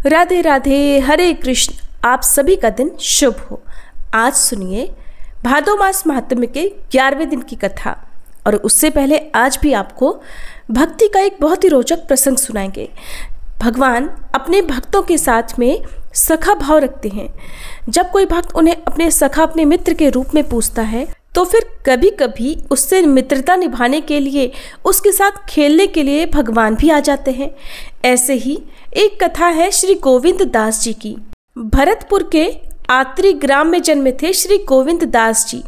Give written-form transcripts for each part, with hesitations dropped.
राधे राधे, हरे कृष्ण। आप सभी का दिन शुभ हो। आज सुनिए भादो मास महात्म्य के 11वें दिन की कथा। और उससे पहले आज भी आपको भक्ति का एक बहुत ही रोचक प्रसंग सुनाएंगे। भगवान अपने भक्तों के साथ में सखा भाव रखते हैं। जब कोई भक्त उन्हें अपने सखा, अपने मित्र के रूप में पूछता है तो फिर कभी कभी उससे मित्रता निभाने के लिए, उसके साथ खेलने के लिए भगवान भी आ जाते हैं। ऐसे ही एक कथा है श्री गोविंद दास जी की। भरतपुर के आत्री ग्राम में जन्मे थे श्री गोविंद दास जी।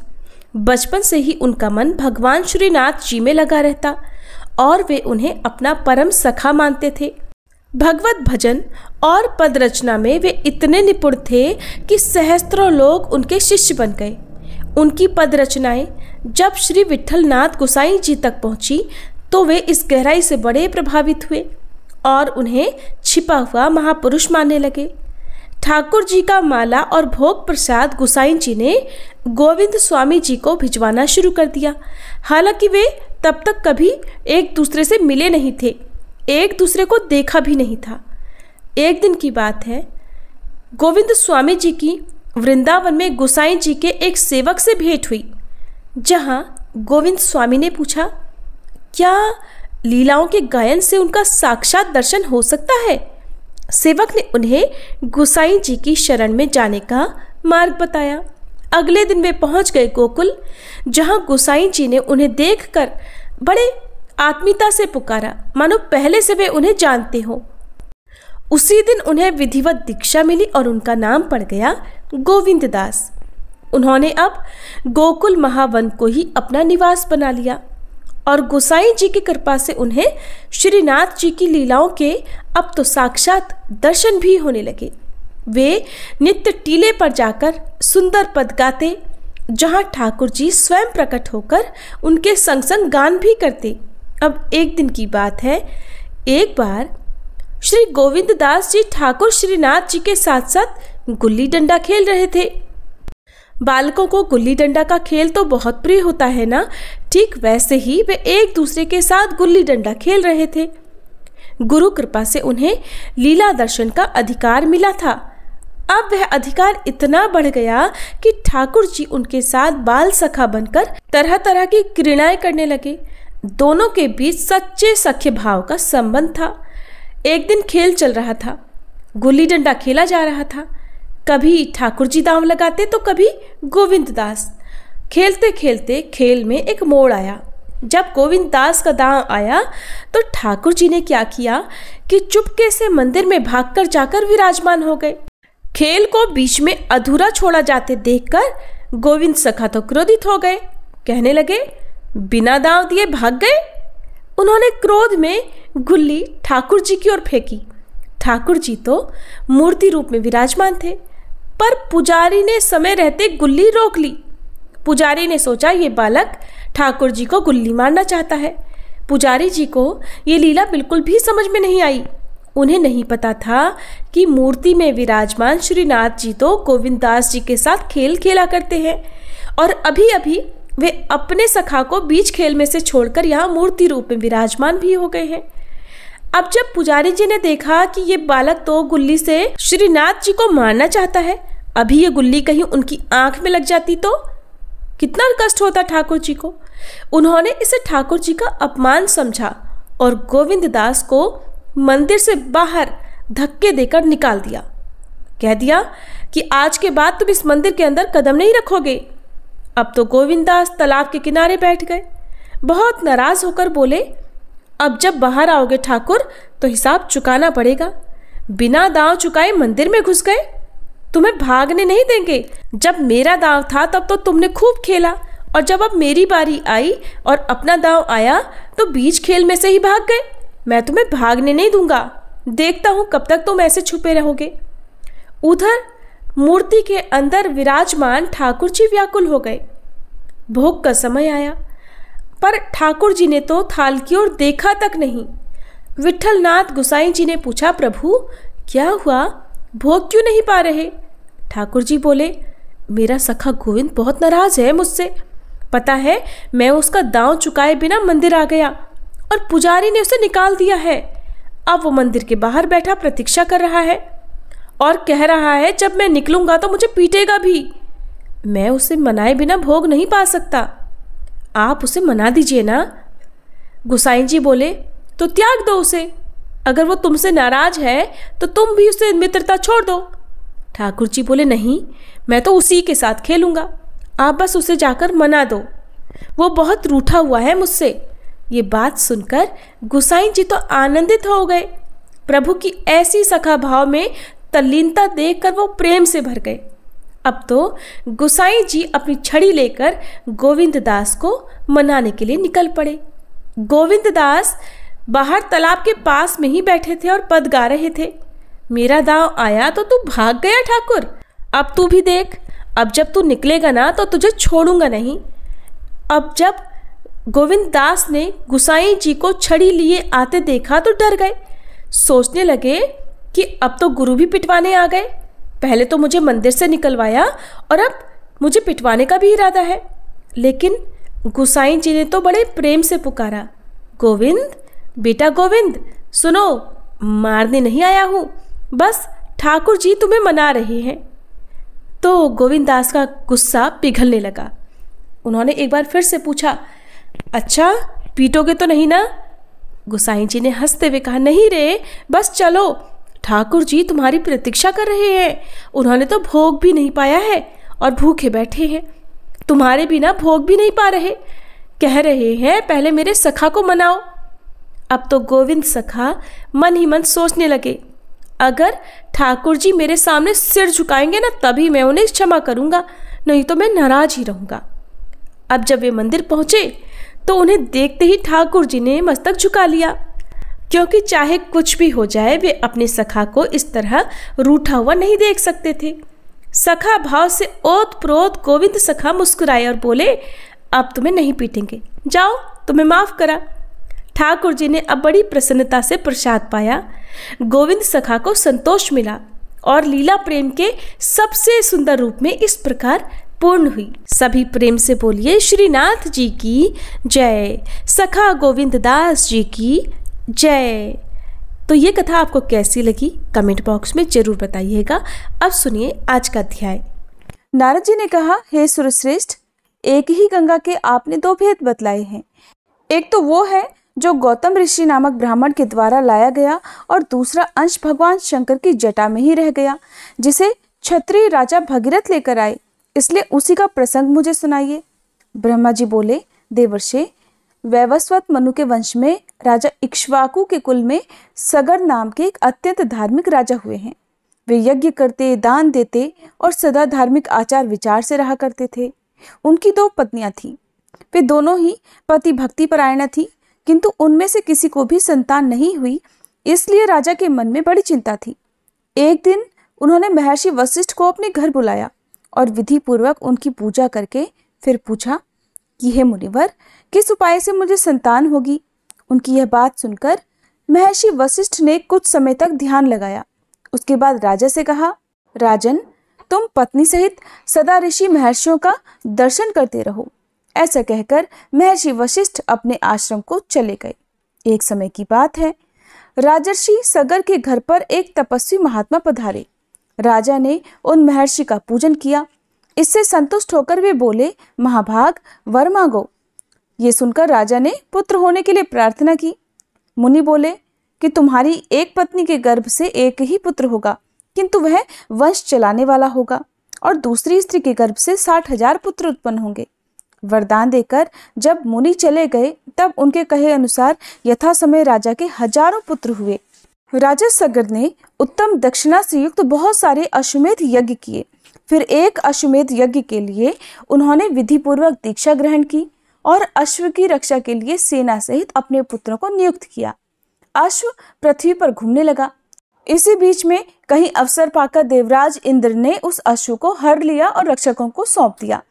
बचपन से ही उनका मन भगवान श्रीनाथ जी में लगा रहता और वे उन्हें अपना परम सखा मानते थे। भगवत भजन और पद रचना में वे इतने निपुण थे कि सहस्त्रों लोग उनके शिष्य बन गए। उनकी पद रचनाएं जब श्री विठलनाथ गोसाई जी तक पहुंची तो वे इस गहराई से बड़े प्रभावित हुए और उन्हें छिपा हुआ महापुरुष मानने लगे। ठाकुर जी का माला और भोग प्रसाद गोसाई जी ने गोविंद स्वामी जी को भिजवाना शुरू कर दिया। हालांकि वे तब तक कभी एक दूसरे से मिले नहीं थे, एक दूसरे को देखा भी नहीं था। एक दिन की बात है, गोविंद स्वामी जी की वृंदावन में गोसाई जी के एक सेवक से भेंट हुई। जहां गोविंद स्वामी ने पूछा, क्या लीलाओं के गायन से उनका साक्षात दर्शन हो सकता है? सेवक ने उन्हें गोसाई जी की शरण में जाने का मार्ग बताया। अगले दिन वे पहुंच गए गोकुल, जहां गोसाई जी ने उन्हें देखकर बड़े आत्मीयता से पुकारा, मानो पहले से वे उन्हें जानते हो। उसी दिन उन्हें विधिवत दीक्षा मिली और उनका नाम पड़ गया गोविंद दास। उन्होंने अब गोकुल महावन को ही अपना निवास बना लिया और गोसाई जी की कृपा से उन्हें श्रीनाथ जी की लीलाओं के अब तो साक्षात दर्शन भी होने लगे। वे नित्य टीले पर जाकर सुंदर पद गाते, जहां ठाकुर जी स्वयं प्रकट होकर उनके संग संग गान भी करते। अब एक दिन की बात है, एक बार श्री गोविंद दास जी ठाकुर श्रीनाथ जी के साथ साथ गुल्ली डंडा खेल रहे थे। बालकों को गुल्ली डंडा का खेल तो बहुत प्रिय होता है ना, ठीक वैसे ही वे एक दूसरे के साथ गुल्ली डंडा खेल रहे थे। गुरु कृपा से उन्हें लीला दर्शन का अधिकार मिला था। अब वह अधिकार इतना बढ़ गया कि ठाकुर जी उनके साथ बाल सखा बनकर तरह तरह की क्रीड़ाएं करने लगे। दोनों के बीच सच्चे सख्य भाव का संबंध था। एक दिन खेल चल रहा था, गुल्ली डंडा खेला जा रहा था। कभी ठाकुर जी दांव लगाते तो कभी गोविंद दास। खेलते खेलते खेल में एक मोड़ आया। जब गोविंद दास का दांव आया तो ठाकुर जी ने क्या किया कि चुपके से मंदिर में भागकर जाकर विराजमान हो गए। खेल को बीच में अधूरा छोड़ा जाते देखकर गोविंद सखा तो क्रोधित हो गए। कहने लगे, बिना दांव दिए भाग गए। उन्होंने क्रोध में गुल्ली ठाकुर जी की ओर फेंकी। ठाकुर जी तो मूर्ति रूप में विराजमान थे, पर पुजारी ने समय रहते गुल्ली रोक ली। पुजारी ने सोचा ये बालक ठाकुर जी को गुल्ली मारना चाहता है। पुजारी जी को ये लीला बिल्कुल भी समझ में नहीं आई। उन्हें नहीं पता था कि मूर्ति में विराजमान श्रीनाथ जी तो गोविंद दास जी के साथ खेल खेला करते हैं और अभी अभी वे अपने सखा को बीच खेल में से छोड़कर यहाँ मूर्ति रूप में विराजमान भी हो गए हैं। अब जब पुजारी जी ने देखा कि ये बालक तो गुल्ली से श्रीनाथ जी को मारना चाहता है, अभी ये गुल्ली कहीं उनकी आंख में लग जाती तो कितना कष्ट होता ठाकुर जी को। उन्होंने इसे ठाकुर जी का अपमान समझा और गोविंद दास को मंदिर से बाहर धक्के देकर निकाल दिया। कह दिया कि आज के बाद तुम इस मंदिर के अंदर कदम नहीं रखोगे। अब तो गोविंद दास तालाब के किनारे बैठ गए। बहुत नाराज होकर बोले, अब जब बाहर आओगे ठाकुर तो हिसाब चुकाना पड़ेगा। बिना दांव चुकाए मंदिर में घुस गए, तुम्हें भागने नहीं देंगे। जब मेरा दांव था तब तो तुमने खूब खेला और जब अब मेरी बारी आई और अपना दांव आया तो बीच खेल में से ही भाग गए। मैं तुम्हें भागने नहीं दूंगा। देखता हूं कब तक तुम ऐसे छुपे रहोगे। उधर मूर्ति के अंदर विराजमान ठाकुर जी व्याकुल हो गए। भोग का समय आया, पर ठाकुर जी ने तो थाल की ओर देखा तक नहीं। विठलनाथ गोसाई जी ने पूछा, प्रभु क्या हुआ, भोग क्यों नहीं पा रहे? ठाकुर जी बोले, मेरा सखा गोविंद बहुत नाराज है मुझसे। पता है, मैं उसका दांव चुकाए बिना मंदिर आ गया और पुजारी ने उसे निकाल दिया है। अब वो मंदिर के बाहर बैठा प्रतीक्षा कर रहा है। और कह रहा है जब मैं निकलूंगा तो मुझे पीटेगा भी। मैं उसे मनाए बिना भोग नहीं पा सकता। आप उसे मना दीजिए ना। गुसाई जी बोले, तो त्याग दो उसे। अगर वो तुमसे नाराज है तो तुम भी उसे मित्रता छोड़ दो। ठाकुर जी बोले, नहीं, मैं तो उसी के साथ खेलूंगा, आप बस उसे जाकर मना दो, वो बहुत रूठा हुआ है मुझसे। ये बात सुनकर गुसाई जी तो आनंदित हो गए। प्रभु की ऐसी सखा भाव में तल्लीनता देखकर वो प्रेम से भर गए। अब तो गुसाई जी अपनी छड़ी लेकर गोविंद दास को मनाने के लिए निकल पड़े। गोविंद दास बाहर तालाब के पास में ही बैठे थे और पद गा रहे थे। मेरा दांव आया तो तू भाग गया ठाकुर, अब तू भी देख, अब जब तू निकलेगा ना तो तुझे छोड़ूंगा नहीं। अब जब गोविंद दास ने गुसाई जी को छड़ी लिए आते देखा तो डर गए। सोचने लगे कि अब तो गुरु भी पिटवाने आ गए। पहले तो मुझे मंदिर से निकलवाया और अब मुझे पिटवाने का भी इरादा है। लेकिन गुसाई जी ने तो बड़े प्रेम से पुकारा, गोविंद, बेटा गोविंद, सुनो, मारने नहीं आया हूं, बस ठाकुर जी तुम्हें मना रहे हैं। तो गोविंद दास का गुस्सा पिघलने लगा। उन्होंने एक बार फिर से पूछा, अच्छा पीटोगे तो नहीं ना? गुसाई जी ने हंसते हुए कहा, नहीं रे, बस चलो, ठाकुर जी तुम्हारी प्रतीक्षा कर रहे हैं। उन्होंने तो भोग भी नहीं पाया है और भूखे बैठे हैं, तुम्हारे बिना भोग भी नहीं पा रहे। कह रहे हैं पहले मेरे सखा को मनाओ। अब तो गोविंद सखा मन ही मन सोचने लगे, अगर ठाकुर जी मेरे सामने सिर झुकाएंगे ना तभी मैं उन्हें क्षमा करूंगा, नहीं तो मैं नाराज ही रहूंगा। अब जब वे मंदिर पहुंचे तो उन्हें देखते ही ठाकुर जी ने मस्तक झुका लिया, क्योंकि चाहे कुछ भी हो जाए वे अपने सखा को इस तरह रूठा हुआ नहीं देख सकते थे। सखा भाव से ओत प्रोत गोविंद सखा मुस्कुराए और बोले, अब तुम्हें नहीं पीटेंगे, जाओ, तुम्हें माफ करा। ठाकुर जी ने अब बड़ी प्रसन्नता से प्रसाद पाया। गोविंद सखा को संतोष मिला और लीला प्रेम के सबसे सुंदर रूप में इस प्रकार पूर्ण हुई। सभी प्रेम से बोलिए, श्रीनाथ जी की जय, सखा गोविंद दास जी की जय। तो ये कथा आपको कैसी लगी कमेंट बॉक्स में जरूर बताइएगा। अब सुनिए आज का अध्याय। नारद जी ने कहा, हे सुरश्रेष्ठ, एक ही गंगा के आपने दो भेद बतलाए हैं। एक तो वो है जो गौतम ऋषि नामक ब्राह्मण के द्वारा लाया गया और दूसरा अंश भगवान शंकर की जटा में ही रह गया, जिसे क्षत्रिय राजा भगीरथ लेकर आए, इसलिए उसी का प्रसंग मुझे सुनाइए। ब्रह्मा जी बोले, देवर्षे, वैवस्वत मनु के वंश में राजा इक्ष्वाकु के कुल में सगर नाम के एक अत्यंत धार्मिक राजा हुए हैं। वे यज्ञ करते, दान देते और सदा धार्मिक आचार विचार से रहा करते थे। उनकी दो पत्नियां थीं। वे दोनों ही पति भक्ति परायणा थी, किंतु उनमें से किसी को भी संतान नहीं हुई, इसलिए राजा के मन में बड़ी चिंता थी। एक दिन उन्होंने महर्षि वशिष्ठ को अपने घर बुलाया और विधि पूर्वक उनकी पूजा करके फिर पूछा कि हे मुनिवर, किस उपाय से मुझे संतान होगी? उनकी यह बात सुनकर महर्षि वशिष्ठ ने कुछ समय तक ध्यान लगाया। उसके बाद राजा से कहा, राजन, तुम पत्नी सहित सदा ऋषि महर्षियों का दर्शन करते रहो। ऐसा कहकर महर्षि वशिष्ठ अपने आश्रम को चले गए। एक समय की बात है, राजर्षि सगर के घर पर एक तपस्वी महात्मा पधारे। राजा ने उन महर्षि का पूजन किया। इससे संतुष्ट होकर वे बोले, महाभाग, वर मांगो। ये सुनकर राजा ने पुत्र होने के लिए प्रार्थना की। मुनि बोले कि तुम्हारी एक पत्नी के गर्भ से एक ही पुत्र होगा, किंतु वह वंश चलाने वाला होगा, और दूसरी स्त्री के गर्भ से 60,000 पुत्र उत्पन्न होंगे। वरदान देकर जब मुनि चले गए तब उनके कहे अनुसार यथा समय राजा के हजारों पुत्र हुए। राजा सगर ने उत्तम दक्षिणा से युक्त बहुत सारे अश्वमेध यज्ञ किए। फिर एक अश्वमेध यज्ञ के लिए उन्होंने विधि पूर्वक दीक्षा ग्रहण की और अश्व की रक्षा के लिए सेना सहित अपने पुत्रों को नियुक्त किया। अश्व पृथ्वी पर घूमने लगा। इसी बीच में कहीं अवसर पाकर देवराज इंद्र ने उस अश्व को हर लिया और रक्षकों को सौंप दिया।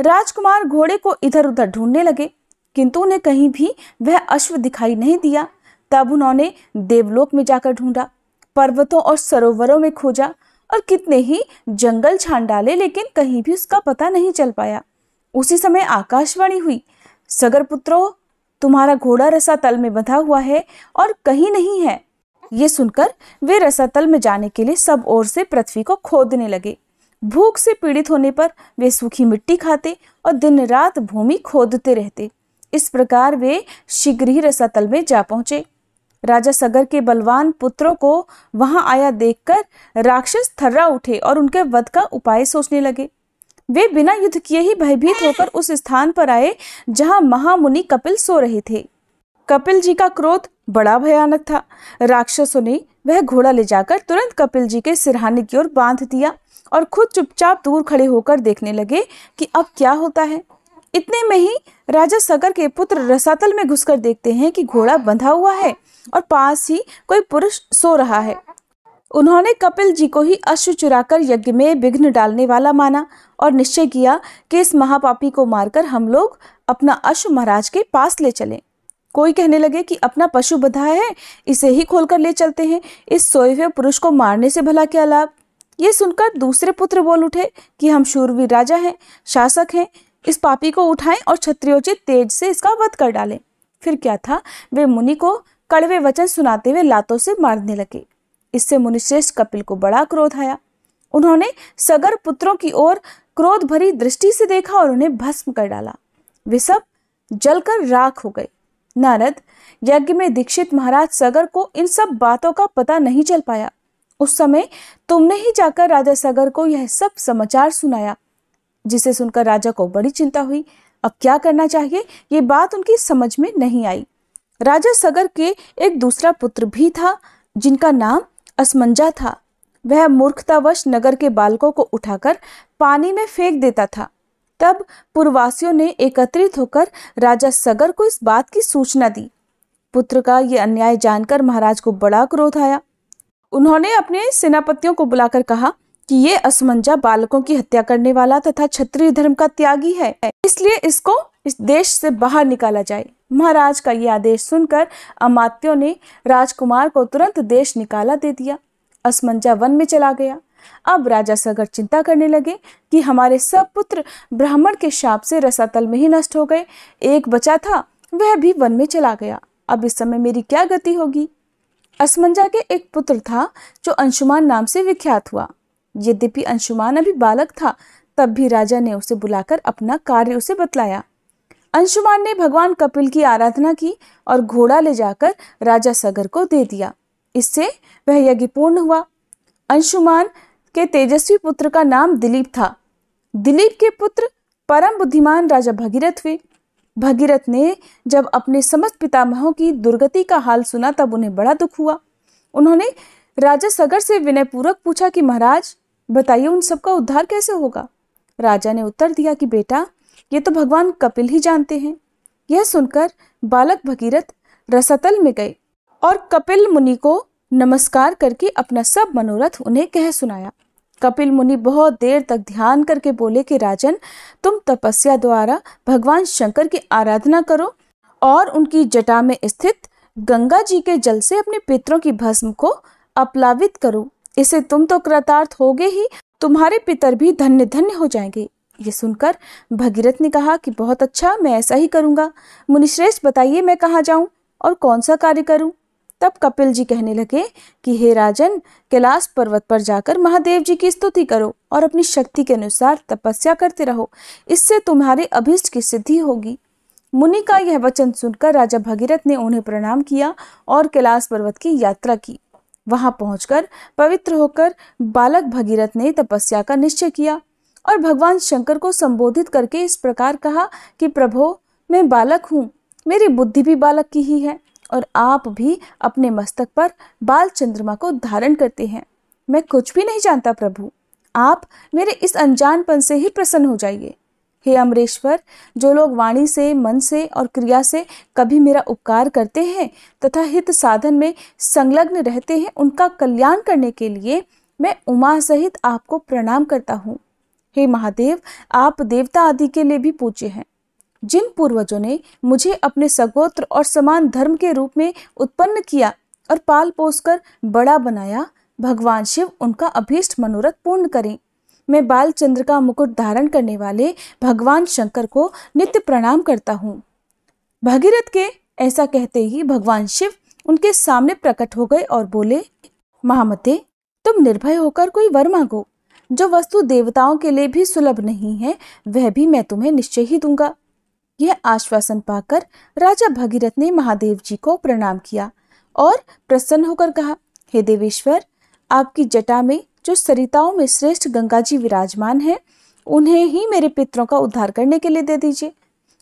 राजकुमार घोड़े को इधर उधर ढूंढने लगे, किंतु उन्हें कहीं भी वह अश्व दिखाई नहीं दिया। तब उन्होंने देवलोक में जाकर ढूंढा, पर्वतों और सरोवरों में खोजा और कितने ही जंगल छान डाले, लेकिन कहीं भी उसका पता नहीं चल पाया। उसी समय आकाशवाणी हुई, सगर पुत्रो, तुम्हारा घोड़ा रसा तल में बंधा हुआ है और कहीं नहीं है। ये सुनकर वे रसातल में जाने के लिए सब ओर से पृथ्वी को खोदने लगे। भूख से पीड़ित होने पर वे सूखी मिट्टी खाते और दिन रात भूमि खोदते रहते। इस प्रकार वे शीघ्र ही रसातल में जा पहुंचे। राजा सगर के बलवान पुत्रों को वहां आया देखकर राक्षस थर्रा उठे और उनके वध का उपाय सोचने लगे। वे बिना युद्ध किए ही भयभीत होकर उस स्थान पर आए जहां महामुनि कपिल सो रहे थे। कपिल जी का क्रोध बड़ा भयानक था। राक्षसों ने वह घोड़ा ले जाकर तुरंत कपिल जी के सिरहाने की ओर बांध दिया और खुद चुपचाप दूर खड़े होकर देखने लगे कि अब क्या होता है। इतने में ही राजा सगर के पुत्र रसातल में घुसकर देखते हैं कि घोड़ा बंधा हुआ है और पास ही कोई पुरुष सो रहा है। उन्होंने कपिल जी को ही अश्व चुराकर यज्ञ में विघ्न डालने वाला माना और निश्चय किया कि इस महापापी को मारकर हम लोग अपना अश्व महाराज के पास ले चलें। कोई कहने लगे कि अपना पशु बंधा है, इसे ही खोलकर ले चलते हैं, इस सोए हुए पुरुष को मारने से भला क्या लाभ। ये सुनकर दूसरे पुत्र बोल उठे कि हम शूरवीर राजा हैं, शासक हैं, इस पापी को उठाएं और क्षत्रियोचित तेज से इसका वध कर डालें। फिर क्या था, वे मुनि को कड़वे वचन सुनाते हुए लातों से मारने लगे। इससे मुनिश्रेष्ठ कपिल को बड़ा क्रोध आया। उन्होंने सगर पुत्रों की ओर क्रोध भरी दृष्टि से देखा और उन्हें भस्म कर डाला। वे सब जलकर राख हो गए। नारद, यज्ञ में दीक्षित महाराज सगर को इन सब बातों का पता नहीं चल पाया। उस समय तुमने ही जाकर राजा सगर को यह सब समाचार सुनाया, जिसे सुनकर राजा को बड़ी चिंता हुई। अब क्या करना चाहिए, ये बात उनकी समझ में नहीं आई। राजा सगर के एक दूसरा पुत्र भी था जिनका नाम असमंजा था। वह मूर्खतावश नगर के बालकों को उठाकर पानी में फेंक देता था। तब पुरवासियों ने एकत्रित होकर राजा सगर को इस बात की सूचना दी। पुत्र का यह अन्याय जानकर महाराज को बड़ा क्रोध आया। उन्होंने अपने सेनापतियों को बुलाकर कहा कि ये असमंजा बालकों की हत्या करने वाला तथा क्षत्रिय धर्म का त्यागी है, इसलिए इसको इस देश से बाहर निकाला जाए। महाराज का यह आदेश सुनकर अमात्यों ने राजकुमार को तुरंत देश निकाला दे दिया। असमंजा वन में चला गया। अब राजा सगर चिंता करने लगे कि हमारे सब पुत्र ब्राह्मण के शाप से रसातल में ही नष्ट हो गए। एक बचा था, वह भी वन में चला गया। अब इस समय मेरी क्या गति होगी। असमंजा के एक पुत्र था जो अंशुमान नाम से विख्यात हुआ। यद्यपि अंशुमान अभी बालक था, तब भी राजा ने उसे बुलाकर अपना कार्य उसे बतलाया। अंशुमान ने भगवान कपिल की आराधना की और घोड़ा ले जाकर राजा सगर को दे दिया। इससे वह यज्ञ पूर्ण हुआ। अंशुमान के तेजस्वी पुत्र का नाम दिलीप था। दिलीप के पुत्र परम बुद्धिमान राजा भगीरथ हुए। भगीरथ ने जब अपने समस्त पितामहों की दुर्गति का हाल सुना तब उन्हें बड़ा दुख हुआ। उन्होंने राजा सगर से विनयपूर्वक पूछा कि महाराज बताइए, उन सबका उद्धार कैसे होगा। राजा ने उत्तर दिया कि बेटा, ये तो भगवान कपिल ही जानते हैं। यह सुनकर बालक भगीरथ रसातल में गए और कपिल मुनि को नमस्कार करके अपना सब मनोरथ उन्हें कह सुनाया। कपिल मुनि बहुत देर तक ध्यान करके बोले कि राजन, तुम तपस्या द्वारा भगवान शंकर की आराधना करो और उनकी जटा में स्थित गंगा जी के जल से अपने पितरों की भस्म को अपलावित करो। इसे तुम तो कृतार्थ होगे ही, तुम्हारे पितर भी धन्य धन्य हो जाएंगे। ये सुनकर भगीरथ ने कहा कि बहुत अच्छा, मैं ऐसा ही करूंगा। मुनिश्रेष्ठ बताइए, मैं कहाँ जाऊं और कौन सा कार्य करूं। तब कपिल जी कहने लगे कि हे राजन, कैलाश पर्वत पर जाकर महादेव जी की स्तुति करो और अपनी शक्ति के अनुसार तपस्या करते रहो, इससे तुम्हारे अभीष्ट की सिद्धि होगी। मुनि का यह वचन सुनकर राजा भगीरथ ने उन्हें प्रणाम किया और कैलाश पर्वत की यात्रा की। वहां पहुंचकर पवित्र होकर बालक भगीरथ ने तपस्या का निश्चय किया और भगवान शंकर को संबोधित करके इस प्रकार कहा कि प्रभो, मैं बालक हूँ, मेरी बुद्धि भी बालक की ही है और आप भी अपने मस्तक पर बाल चंद्रमा को धारण करते हैं। मैं कुछ भी नहीं जानता प्रभु, आप मेरे इस अनजानपन से ही प्रसन्न हो जाइए। हे अमरेश्वर, जो लोग वाणी से, मन से और क्रिया से कभी मेरा उपकार करते हैं तथा हित साधन में संलग्न रहते हैं, उनका कल्याण करने के लिए मैं उमा सहित आपको प्रणाम करता हूँ। हे महादेव, आप देवता आदि के लिए भी पूज्य हैं। जिन पूर्वजों ने मुझे अपने सगोत्र और समान धर्म के रूप में उत्पन्न किया और पाल पोसकर बड़ा बनाया, भगवान शिव उनका अभीष्ट मनोरथ पूर्ण करें। मैं बालचंद्र का मुकुट धारण करने वाले भगवान शंकर को नित्य प्रणाम करता हूँ। भगीरथ के ऐसा कहते ही भगवान शिव उनके सामने प्रकट हो गए और बोले, महामते, तुम निर्भय होकर कोई वर मांगो। जो वस्तु देवताओं के लिए भी सुलभ नहीं है वह भी मैं तुम्हें निश्चय ही दूंगा। यह आश्वासन पाकर राजा भगीरथ ने महादेव जी को प्रणाम किया और प्रसन्न होकर कहा, हे देवेश्वर, आपकी जटा में जो सरिताओं में श्रेष्ठ गंगा जी विराजमान है उन्हें ही मेरे पितरों का उद्धार करने के लिए दे दीजिए,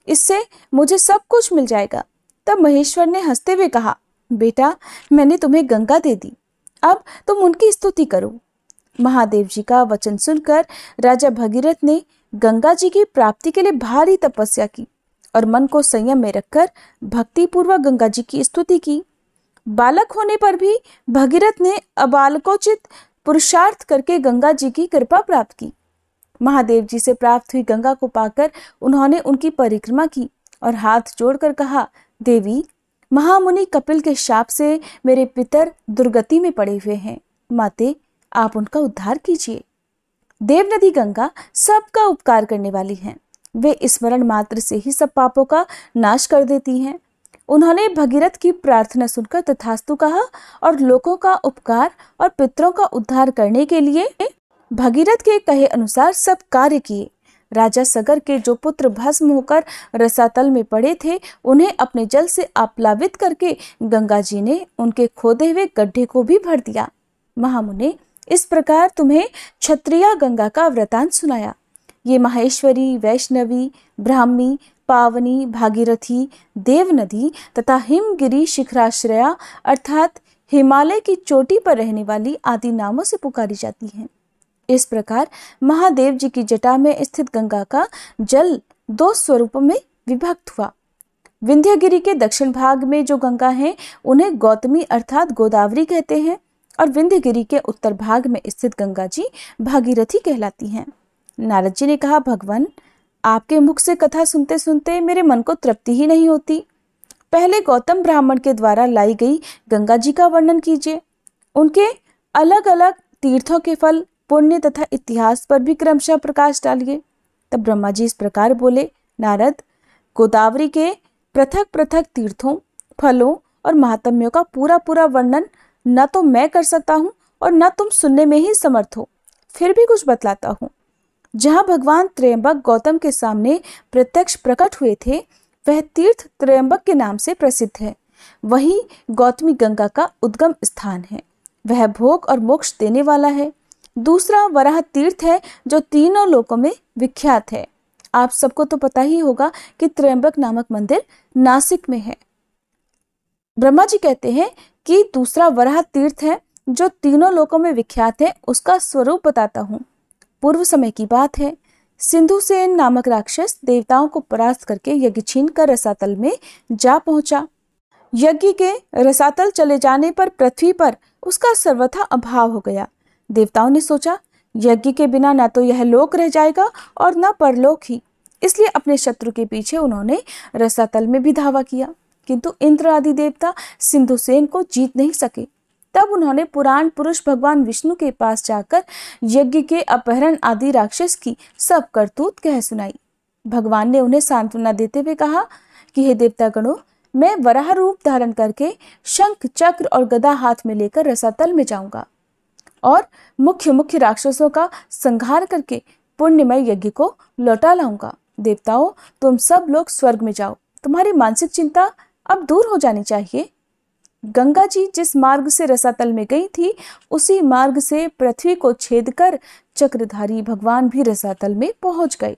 इससे मुझे सब कुछ मिल जाएगा। तब महेश्वर ने हंसते हुए कहा, बेटा, मैंने तुम्हें गंगा दे दी, अब तुम उनकी स्तुति करो। महादेव जी का वचन सुनकर राजा भगीरथ ने गंगा जी की प्राप्ति के लिए भारी तपस्या की और मन को संयम में रखकर भक्ति पूर्वक गंगा जी की स्तुति की। बालक होने पर भी भगीरथ ने अबालकोचित पुरुषार्थ करके गंगा जी की कृपा प्राप्त की। महादेव जी से प्राप्त हुई गंगा को पाकर उन्होंने उनकी परिक्रमा की और हाथ जोड़कर कहा, देवी, महामुनि कपिल के शाप से मेरे पितर दुर्गति में पड़े हुए हैं, माते आप उनका उद्धार कीजिए। देव नदी गंगा सबका उपकार करने वाली है, वे स्मरण मात्र से ही सब पापों का नाश कर देती हैं। उन्होंने भगीरथ की प्रार्थना सुनकर तथास्तु कहा और लोगों का उपकार और पितरों का उद्धार करने के लिए भगीरथ के कहे अनुसार सब कार्य किए। राजा सगर के जो पुत्र भस्म होकर रसातल में पड़े थे उन्हें अपने जल से आप्लावित करके गंगा जी ने उनके खोदे हुए गड्ढे को भी भर दिया। महामुने, इस प्रकार तुम्हें क्षत्रिया गंगा का वृतांत सुनाया। ये माहेश्वरी, वैष्णवी, ब्राह्मी, पावनी, भागीरथी, देव नदी तथा हिमगिरी शिखराश्रया अर्थात हिमालय की चोटी पर रहने वाली आदि नामों से पुकारी जाती हैं। इस प्रकार महादेव जी की जटा में स्थित गंगा का जल दो स्वरूपों में विभक्त हुआ। विंध्यगिरी के दक्षिण भाग में जो गंगा है उन्हें गौतमी अर्थात गोदावरी कहते हैं और विंध्यगिरी के उत्तर भाग में स्थित गंगा जी भागीरथी कहलाती हैं। नारद जी ने कहा, भगवान, आपके मुख से कथा सुनते सुनते मेरे मन को तृप्ति ही नहीं होती। पहले गौतम ब्राह्मण के द्वारा लाई गई गंगा जी का वर्णन कीजिए। उनके अलग अलग तीर्थों के फल, पुण्य तथा इतिहास पर भी क्रमशः प्रकाश डालिए। तब ब्रह्मा जी इस प्रकार बोले, नारद, गोदावरी के पृथक पृथक तीर्थों, फलों और महात्म्यों का पूरा पूरा वर्णन न तो मैं कर सकता हूँ और न तुम सुनने में ही समर्थ हो, फिर भी कुछ बतलाता हूँ। जहाँ भगवान त्रयंबक गौतम के सामने प्रत्यक्ष प्रकट हुए थे वह तीर्थ त्रयंबक के नाम से प्रसिद्ध है। वही गौतमी गंगा का उद्गम स्थान है, वह भोग और मोक्ष देने वाला है। दूसरा वराह तीर्थ है जो तीनों लोकों में विख्यात है। आप सबको तो पता ही होगा कि त्रयंबक नामक मंदिर नासिक में है। ब्रह्मा जी कहते हैं कि दूसरा वराह तीर्थ है जो तीनों लोकों में विख्यात है, उसका स्वरूप बताता हूँ। पूर्व समय की बात है, सिंधुसेन नामक राक्षस देवताओं को परास्त करके यज्ञ छीन कर रसातल में जा पहुंचा। यज्ञ के रसातल चले जाने पर पृथ्वी पर उसका सर्वथा अभाव हो गया। देवताओं ने सोचा, यज्ञ के बिना ना तो यह लोक रह जाएगा और न परलोक ही, इसलिए अपने शत्रु के पीछे उन्होंने रसातल में भी धावा किया, किंतु इंद्र आदि देवता सिंधुसेन को जीत नहीं सके। तब उन्होंने पुराण पुरुष भगवान विष्णु के पास जाकर यज्ञ के अपहरण आदि राक्षस की सब करतूत कह सुनाई। भगवान ने उन्हें सांत्वना देते हुए कहा कि हे देवतागणों, मैं वराह रूप धारण करके शंख, चक्र और गदा हाथ में लेकर रसातल में जाऊंगा और मुख्य मुख्य राक्षसों का संहार करके पुण्यमय यज्ञ को लौटा लाऊंगा। देवताओं, तुम सब लोग स्वर्ग में जाओ, तुम्हारी मानसिक चिंता अब दूर हो जानी चाहिए। गंगा जी जिस मार्ग से रसातल में गई थी उसी मार्ग से पृथ्वी को छेद कर चक्रधारी भगवान भी रसातल में पहुंच गए।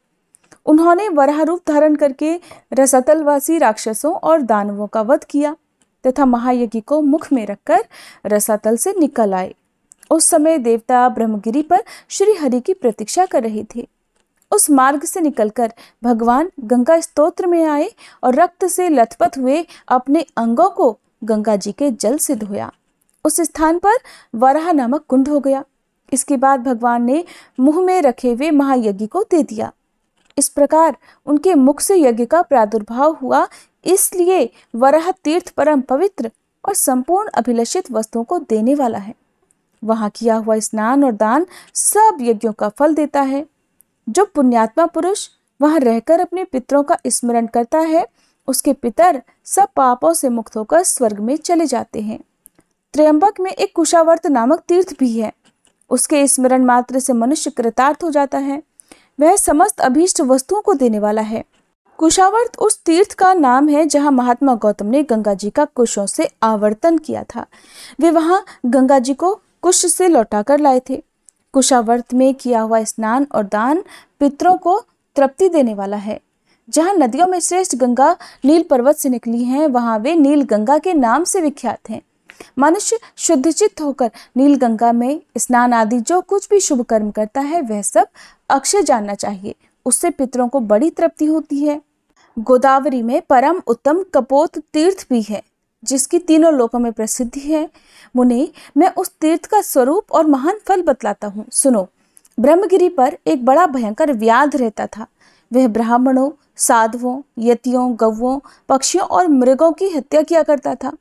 उन्होंने वराह रूप धारण करके रसातलवासी राक्षसों और दानवों का वध किया तथा महायज्ञ को मुख में रखकर रसातल से निकल आए। उस समय देवता ब्रह्मगिरी पर श्री हरि की प्रतीक्षा कर रहे थे। उस मार्ग से निकलकर भगवान गंगा स्तोत्र में आए और रक्त से लथपथ हुए अपने अंगों को गंगा जी के जल से धोया। उस स्थान पर वराह नामक कुंड हो गया। इसके बाद भगवान ने मुंह में रखे हुए महायज्ञ को दे दिया। इस प्रकार उनके मुख से यज्ञ का प्रादुर्भाव हुआ, इसलिए वराह तीर्थ परम पवित्र और संपूर्ण अभिलषित वस्तुओं को देने वाला है। वहां किया हुआ स्नान और दान सब यज्ञों का फल देता है। जो पुण्यात्मा पुरुष वहां रहकर अपने पितरों का स्मरण करता है उसके पितर सब पापों से मुक्त होकर स्वर्ग में चले जाते हैं। त्र्यंबक में एक कुशावर्त नामक तीर्थ भी है। उसके स्मरण मात्र से मनुष्य कृतार्थ हो जाता है। वह समस्त अभीष्ट वस्तुओं को देने वाला है। कुशावर्त उस तीर्थ का नाम है जहां महात्मा गौतम ने गंगा जी का कुशों से आवर्तन किया था। वे वहां गंगा जी को कुश से लौटा कर लाए थे। कुशावर्त में किया हुआ स्नान और दान पितरों को तृप्ति देने वाला है। जहां नदियों में श्रेष्ठ गंगा नील पर्वत से निकली हैं, वहां वे नील गंगा के नाम से विख्यात हैं। मनुष्य शुद्धचित्त होकर नील गंगा में स्नान आदि जो कुछ भी शुभ कर्म करता है वह सब अक्षय जानना चाहिए। उससे पितरों को बड़ी तृप्ति होती है। गोदावरी में परम उत्तम कपोत तीर्थ भी है, जिसकी तीनों लोकों में प्रसिद्धि है। मुनि, मैं उस तीर्थ का स्वरूप और महान फल बतलाता हूँ, सुनो। ब्रह्मगिरी पर एक बड़ा भयंकर व्याध रहता था। वह ब्राह्मणों, साधुओं, यतियों, गौओं, पक्षियों और मृगों की हत्या किया करता था।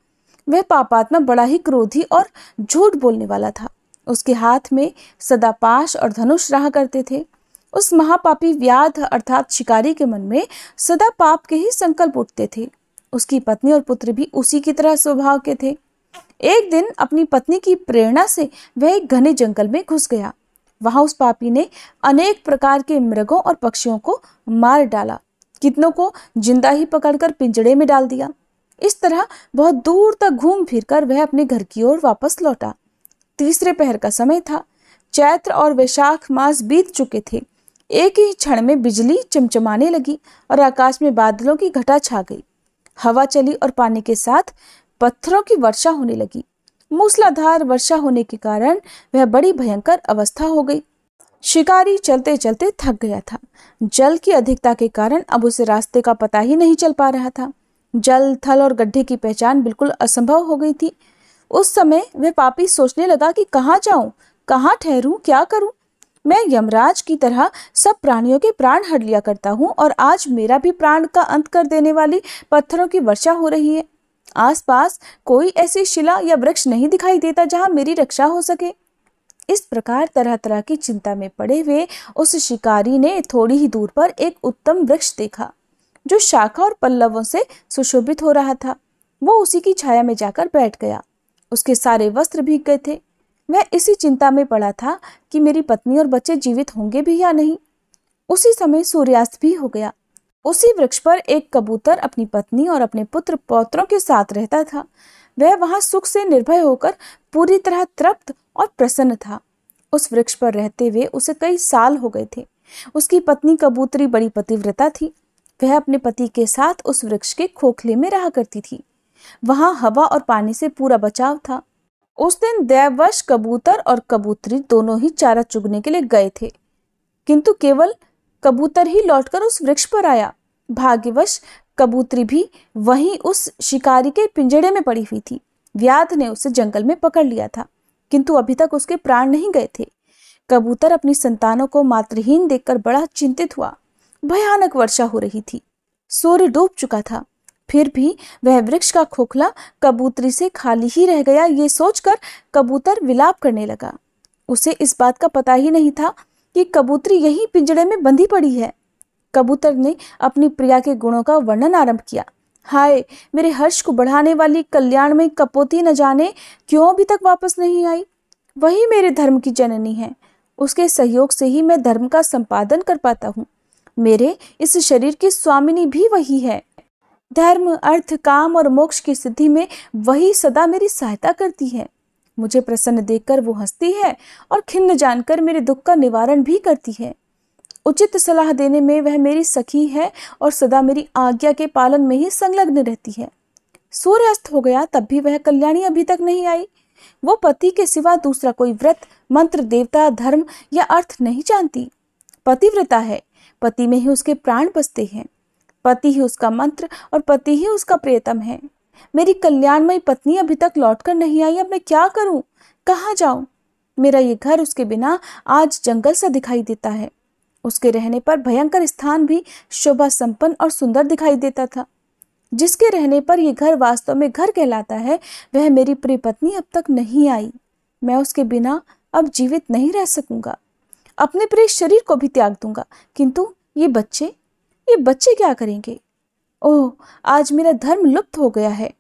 वह पापात्मा बड़ा ही क्रोधी और झूठ बोलने वाला था। उसके हाथ में सदा पाश और धनुष रहा करते थे। उस महापापी व्याध अर्थात शिकारी के मन में सदा पाप के ही संकल्प उठते थे। उसकी पत्नी और पुत्र भी उसी की तरह स्वभाव के थे। एक दिन अपनी पत्नी की प्रेरणा से वह एक घने जंगल में घुस गया। वहां उस पापी ने अनेक प्रकार के मृगों और पक्षियों को मार डाला। कितनों को जिंदा ही पकड़कर पिंजड़े में डाल दिया। इस तरह बहुत दूर तक घूम फिरकर वह अपने घर की ओर वापस लौटा। तीसरे पहर का समय था। चैत्र और वैशाख मास बीत चुके थे। एक ही क्षण में बिजली चमचमाने लगी और आकाश में बादलों की घटा छा गई। हवा चली और पानी के साथ पत्थरों की वर्षा होने लगी। मूसलाधार वर्षा होने के कारण वह बड़ी भयंकर अवस्था हो गई। शिकारी चलते चलते थक गया था। जल की अधिकता के कारण अब उसे रास्ते का पता ही नहीं चल पा रहा था। जल, थल और गड्ढे की पहचान बिल्कुल असंभव हो गई थी। उस समय वह पापी सोचने लगा कि कहाँ जाऊं, कहाँ ठहरूं, क्या करूं। मैं यमराज की तरह सब प्राणियों के प्राण हर लिया करता हूं और आज मेरा भी प्राण का अंत कर देने वाली पत्थरों की वर्षा हो रही है। आसपास कोई ऐसी शिला या वृक्ष नहीं दिखाई देता जहां मेरी रक्षा हो सके। इस प्रकार तरह तरह की चिंता में पड़े हुए उस शिकारी ने थोड़ी ही दूर पर एक उत्तम वृक्ष देखा जो शाखा और पल्लवों से सुशोभित हो रहा था। वो उसी की छाया में जाकर बैठ गया। उसके सारे वस्त्र भीग गए थे। वह इसी चिंता में पड़ा था कि मेरी पत्नी और बच्चे जीवित होंगे भी या नहीं। उसी समय सूर्यास्त भी हो गया। उसी वृक्ष पर एक कबूतर अपनी पत्नी और अपने पुत्र पौत्रों के साथ रहता था। वह वहां सुख से निर्भय होकर पूरी तरह तृप्त और प्रसन्न था। उस वृक्ष पर रहते हुए उसे कई साल हो गए थे। उसकी पत्नी कबूतरी बड़ी पतिव्रता थी। वह अपने पति के साथ उस वृक्ष के खोखले में रहा करती थी। वहां हवा और पानी से पूरा बचाव था। उस दिन दैववश कबूतर और कबूतरी दोनों ही चारा चुगने के लिए गए थे, किंतु केवल कबूतर ही लौटकर उस वृक्ष पर आया। भाग्यवश कबूतरी भी वहीं उस शिकारी के पिंजड़े में पड़ी हुई थी। व्याध ने उसे जंगल में पकड़ लिया था, किंतु अभी तक उसके प्राण नहीं गए थे। कबूतर अपनी संतानों को मातृहीन देखकर बड़ा चिंतित हुआ। भयानक वर्षा हो रही थी। सूर्य डूब चुका था। फिर भी वह वृक्ष का खोखला कबूतरी से खाली ही रह गया। ये सोचकर कबूतर विलाप करने लगा। उसे इस बात का पता ही नहीं था कि कबूतरी यहीं पिंजड़े में बंधी पड़ी है। कबूतर ने अपनी प्रिया के गुणों का वर्णन आरंभ किया। हाय, मेरे हर्ष को बढ़ाने वाली कल्याणमयी कपोती न जाने क्यों अभी तक वापस नहीं आई। वही मेरे धर्म की जननी है। उसके सहयोग से ही मैं धर्म का संपादन कर पाता हूँ। मेरे इस शरीर की स्वामिनी भी वही है। धर्म, अर्थ, काम और मोक्ष की सिद्धि में वही सदा मेरी सहायता करती है। मुझे प्रसन्न देखकर वो हंसती है और खिन्न जानकर मेरे दुख का निवारण भी करती है। उचित सलाह देने में वह मेरी सखी है और सदा मेरी आज्ञा के पालन में ही संलग्न रहती है। सूर्यास्त हो गया तब भी वह कल्याणी अभी तक नहीं आई। वो पति के सिवा दूसरा कोई व्रत, मंत्र, देवता, धर्म या अर्थ नहीं जानती। पतिव्रता है। पति में ही उसके प्राण बसते हैं। पति ही उसका मंत्र और पति ही उसका प्रियतम है। मेरी कल्याणमयी पत्नी अभी तक लौटकर नहीं आई। अब मैं क्या करूं, कहाँ जाऊं? मेरा ये घर उसके बिना आज जंगल सा दिखाई देता है। उसके रहने पर भयंकर स्थान भी शोभा संपन्न और सुंदर दिखाई देता था। जिसके रहने पर यह घर वास्तव में घर कहलाता है, वह मेरी प्रिय पत्नी अब तक नहीं आई। मैं उसके बिना अब जीवित नहीं रह सकूंगा। अपने प्रिय शरीर को भी त्याग दूंगा, किंतु ये बच्चे क्या करेंगे? ओह, आज मेरा धर्म लुप्त हो गया है।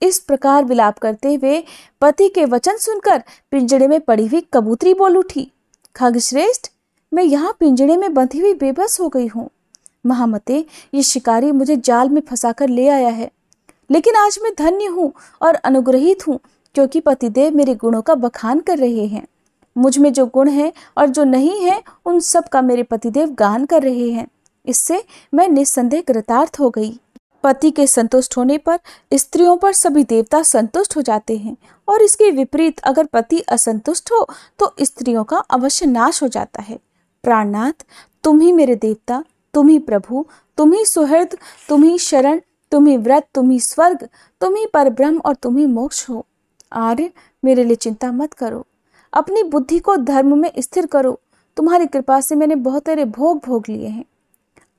इस प्रकार विलाप करते हुए पति के वचन सुनकर पिंजड़े में पड़ी हुई कबूतरी बोल उठी, खगश्रेष्ठ, मैं यहाँ पिंजड़े में बंधी हुई बेबस हो गई हूँ। महामते, ये शिकारी मुझे जाल में फंसाकर ले आया है, लेकिन आज मैं धन्य हूँ और अनुग्रहित हूँ, क्योंकि पतिदेव मेरे गुणों का बखान कर रहे हैं। मुझ में जो गुण है और जो नहीं है, उन सब का मेरे पतिदेव गान कर रहे हैं। इससे मैं निस्संदेह कृतार्थ हो गई। पति के संतुष्ट होने पर स्त्रियों पर सभी देवता संतुष्ट हो जाते हैं, और इसके विपरीत अगर पति असंतुष्ट हो तो स्त्रियों का अवश्य नाश हो जाता है। प्राणनाथ, तुम ही मेरे देवता, तुम ही प्रभु, तुम ही सुहृद, तुम ही शरण, तुम ही व्रत, तुम ही स्वर्ग, तुम ही परब्रह्म और तुम ही मोक्ष हो। आर्य, मेरे लिए चिंता मत करो, अपनी बुद्धि को धर्म में स्थिर करो। तुम्हारी कृपा से मैंने बहुत सारे भोग भोग लिए हैं।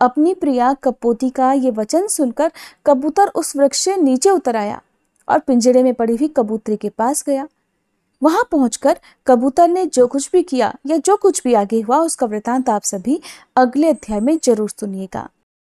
अपनी प्रिया कपोती का ये वचन सुनकर कबूतर उस वृक्ष से नीचे उतर आया और पिंजड़े में पड़ी हुई कबूतरी के पास गया। वहां पहुंचकर कबूतर ने जो कुछ भी किया या जो कुछ भी आगे हुआ, उसका वृतांत आप सभी अगले अध्याय में जरूर सुनिएगा।